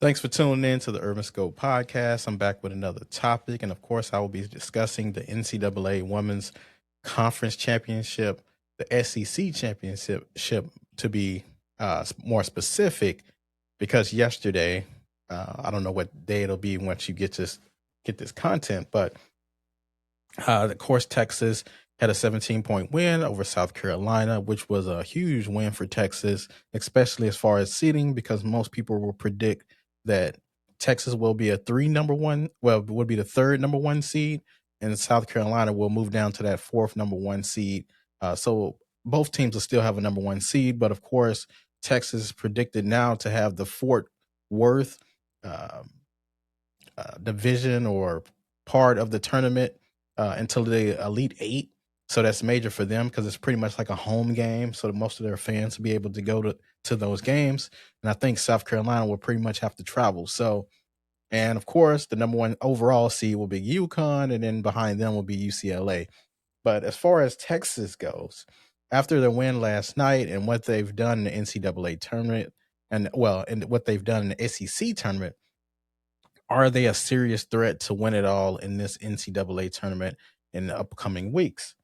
Thanks for tuning in to the Urban Scope podcast. I'm back with another topic. And of course, I will be discussing the NCAA Women's Conference Championship, the SEC Championship, to be more specific, because yesterday, I don't know what day it'll be once you get this content, but of course, Texas had a 17-point win over South Carolina, which was a huge win for Texas, especially as far as seeding, because most people will predict that Texas will be would be the third number one seed, and South Carolina will move down to that fourth number one seed. So both teams will still have a number one seed, but of course, Texas is predicted now to have the Fort Worth um, division or part of the tournament until the Elite Eight. So that's major for them because it's pretty much like a home game. So that most of their fans will be able to go to those games. And I think South Carolina will pretty much have to travel. So, and of course, the number one overall seed will be UConn, and then behind them will be UCLA. But as far as Texas goes, after their win last night and what they've done in the NCAA tournament, and what they've done in the SEC tournament, are they a serious threat to win it all in this NCAA tournament in the upcoming weeks?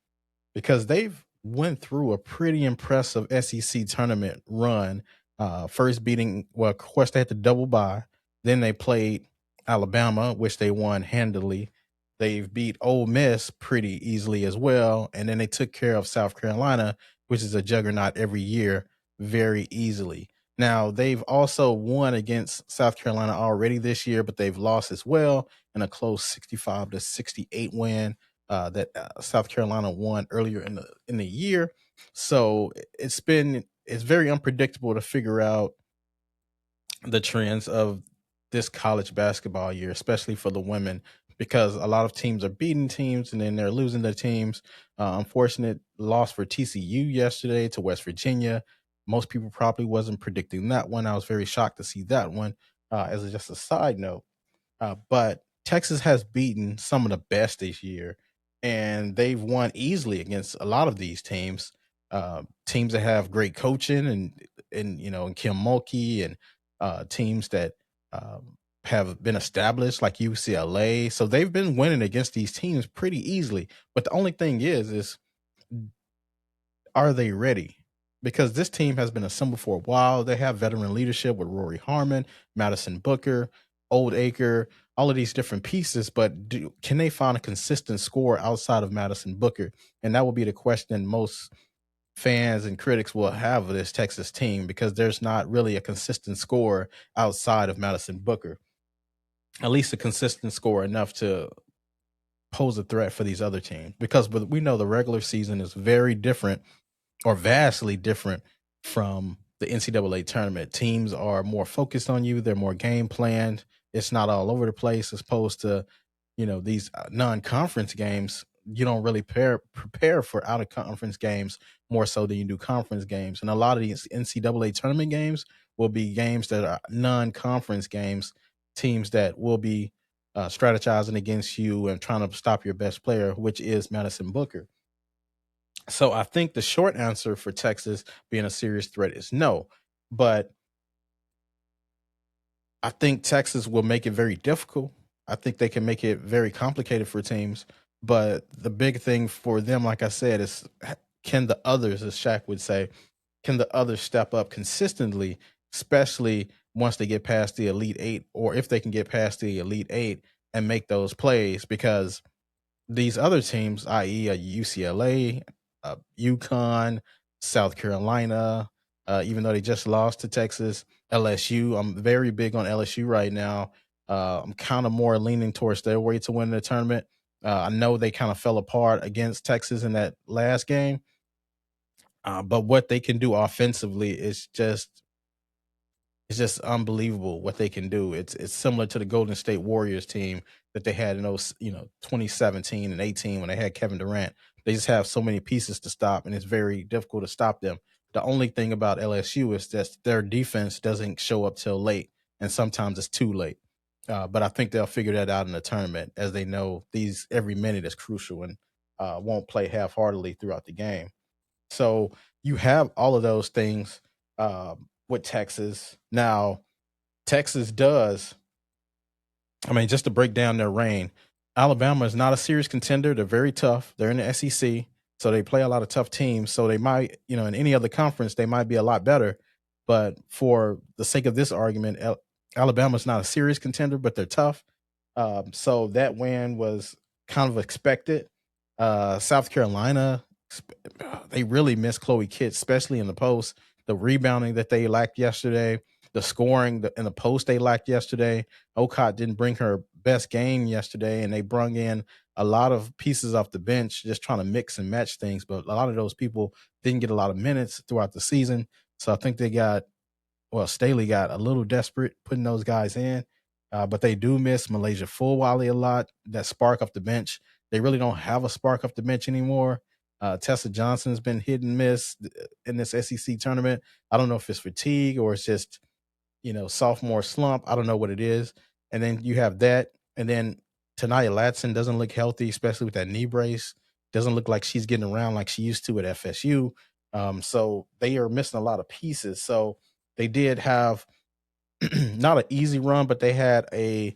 Because they've went through a pretty impressive SEC tournament run. First beating, well, of course, they had to double bye. Then they played Alabama, which they won handily. They've beat Ole Miss pretty easily as well. And then they took care of South Carolina, which is a juggernaut every year, very easily. Now, they've also won against South Carolina already this year, but they've lost as well in a close 65-68 win that South Carolina won earlier in the year. So it's very unpredictable to figure out the trends of this college basketball year, especially for the women, because a lot of teams are beating teams and then they're losing their teams. Unfortunate loss for TCU yesterday to West Virginia. Most people probably wasn't predicting that one. I was very shocked to see that one. As just a side note, but Texas has beaten some of the best this year, and they've won easily against a lot of these teams. Teams that have great coaching and Kim Mulkey, and teams that have been established like UCLA. So they've been winning against these teams pretty easily. But the only thing is are they ready? Because this team has been assembled for a while. They have veteran leadership with Rory Harmon, Madison Booker, Old Acre, all of these different pieces. But can they find a consistent score outside of Madison Booker? And that will be the question most fans and critics will have of this Texas team, because there's not really a consistent score outside of Madison Booker. At least a consistent score enough to pose a threat for these other teams. Because we know the regular season is very different, or vastly different, from the NCAA tournament. Teams are more focused on you. They're more game planned. It's not all over the place, as opposed to, these non-conference games. You don't really prepare for out-of-conference games more so than you do conference games. And a lot of these NCAA tournament games will be games that are non-conference games, teams that will be strategizing against you and trying to stop your best player, which is Madison Booker. So I think the short answer for Texas being a serious threat is no. But I think Texas will make it very difficult. I think they can make it very complicated for teams. But the big thing for them, like I said, is can the others, as Shaq would say, can the others step up consistently, especially once they get past the Elite Eight, or if they can get past the Elite Eight and make those plays? Because these other teams, i.e., UCLA, UConn, South Carolina, even though they just lost to Texas, LSU. I'm very big on LSU right now. I'm kind of more leaning towards their way to win the tournament. I know they kind of fell apart against Texas in that last game, but what they can do offensively is it's just unbelievable what they can do. It's similar to the Golden State Warriors team that they had in those 2017 and 18 when they had Kevin Durant. They just have so many pieces to stop, and it's very difficult to stop them. The only thing about LSU is that their defense doesn't show up till late, and sometimes it's too late. But I think they'll figure that out in the tournament, as they know every minute is crucial, and won't play half-heartedly throughout the game. So you have all of those things with Texas. Now, Texas does. I mean, just to break down their reign, Alabama is not a serious contender. They're very tough. They're in the SEC, so they play a lot of tough teams. So they might, in any other conference, they might be a lot better. But for the sake of this argument, Alabama's not a serious contender, but they're tough. So that win was kind of expected. South Carolina, they really missed Chloe Kitts, especially in the post. The rebounding that they lacked yesterday, the scoring in the post they lacked yesterday. Okot didn't bring her best game yesterday, and they brung in a lot of pieces off the bench, just trying to mix and match things. But a lot of those people didn't get a lot of minutes throughout the season. So I think Staley got a little desperate putting those guys in. But they do miss Malaysia Fulwiley a lot. That spark off the bench. They really don't have a spark off the bench anymore. Tessa Johnson's been hit and miss in this SEC tournament. I don't know if it's fatigue or it's just, sophomore slump. I don't know what it is. And then you have that. And then Tanaya Latson doesn't look healthy, especially with that knee brace. Doesn't look like she's getting around like she used to at FSU. So they are missing a lot of pieces. So they did have not an easy run, but they had a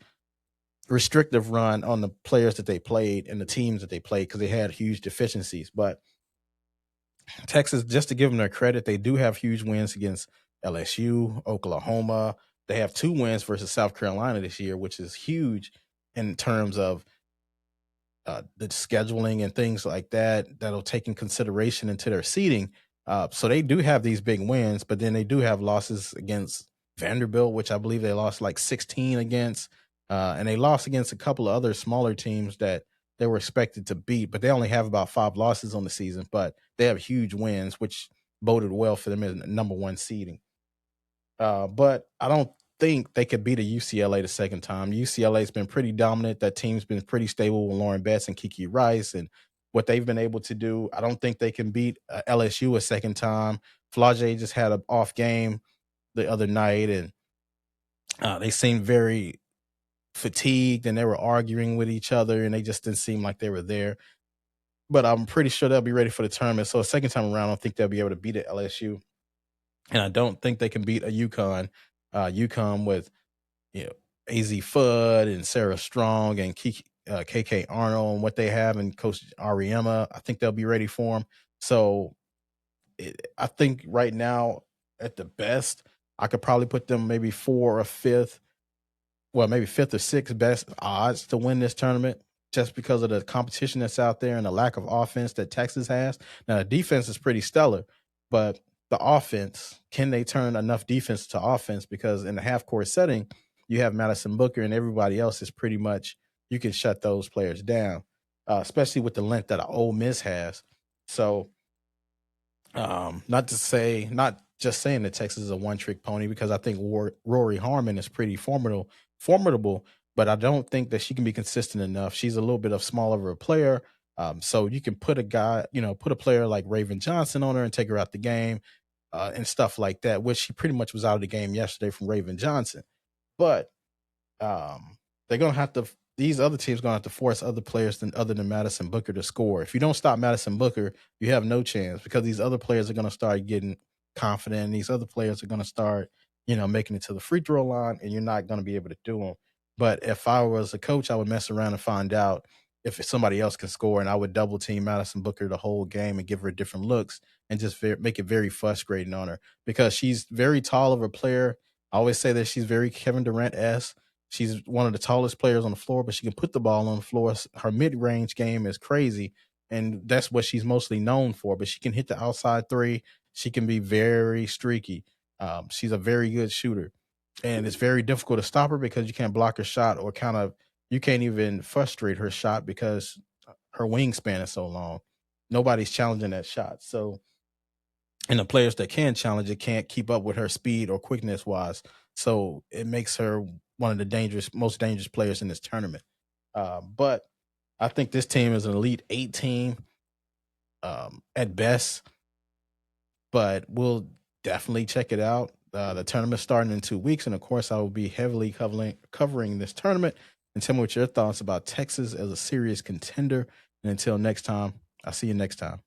restrictive run on the players that they played and the teams that they played because they had huge deficiencies. But Texas, just to give them their credit, they do have huge wins against LSU, Oklahoma. They have 2 wins versus South Carolina this year, which is huge in terms of the scheduling and things like that that'll take in consideration into their seeding. So they do have these big wins, but then they do have losses against Vanderbilt, which I believe they lost like 16 against. And they lost against a couple of other smaller teams that they were expected to beat, but they only have about 5 losses on the season, but they have huge wins, which boded well for them in the number 1 seeding. But I don't think they could beat a UCLA the second time. UCLA's been pretty dominant. That team's been pretty stable with Lauren Betts and Kiki Rice and what they've been able to do. I don't think they can beat LSU a second time. Flage just had an off game the other night, and they seemed very fatigued, and they were arguing with each other, and they just didn't seem like they were there. But I'm pretty sure they'll be ready for the tournament. So a second time around, I don't think they'll be able to beat a LSU. And I don't think they can beat a UConn. UConn with AZ Fudd and Sarah Strong and KK Arnold and what they have and Coach Ariema. I think they'll be ready for them. So I think right now, at the best, I could probably put them maybe 4 or 5th. Well, maybe 5th or 6th best odds to win this tournament just because of the competition that's out there and the lack of offense that Texas has. Now, the defense is pretty stellar, but the offense, can they turn enough defense to offense? Because in the half-court setting, you have Madison Booker and everybody else is pretty much, you can shut those players down, especially with the length that Ole Miss has. So, not just saying that Texas is a one-trick pony, because I think Rory Harmon is pretty formidable, but I don't think that she can be consistent enough. She's a little bit of smaller of a player. So you can put a player like Raven Johnson on her and take her out the game and stuff like that, which she pretty much was out of the game yesterday from Raven Johnson. But they're going to have to, these other teams are going to have to force other players other than Madison Booker to score. If you don't stop Madison Booker, you have no chance, because these other players are going to start getting confident. And these other players are going to start, making it to the free throw line, and you're not going to be able to do them. But if I was a coach, I would mess around and find out if somebody else can score, and I would double team Madison Booker the whole game and give her different looks and just make it very frustrating on her, because she's very tall of a player. I always say that she's very Kevin Durant-esque. She's one of the tallest players on the floor, but she can put the ball on the floor. Her mid-range game is crazy, and that's what she's mostly known for. But she can hit the outside three. She can be very streaky. She's a very good shooter, and it's very difficult to stop her because you can't block her shot, or you can't even frustrate her shot because her wingspan is so long. Nobody's challenging that shot. So, and the players that can challenge it can't keep up with her speed or quickness wise. So it makes her one of the most dangerous players in this tournament. But I think this team is an Elite 8 team at best, but we'll definitely check it out. The tournament's starting in 2 weeks, and of course I will be heavily covering this tournament. And tell me what your thoughts about Texas as a serious contender. And until next time, I'll see you next time.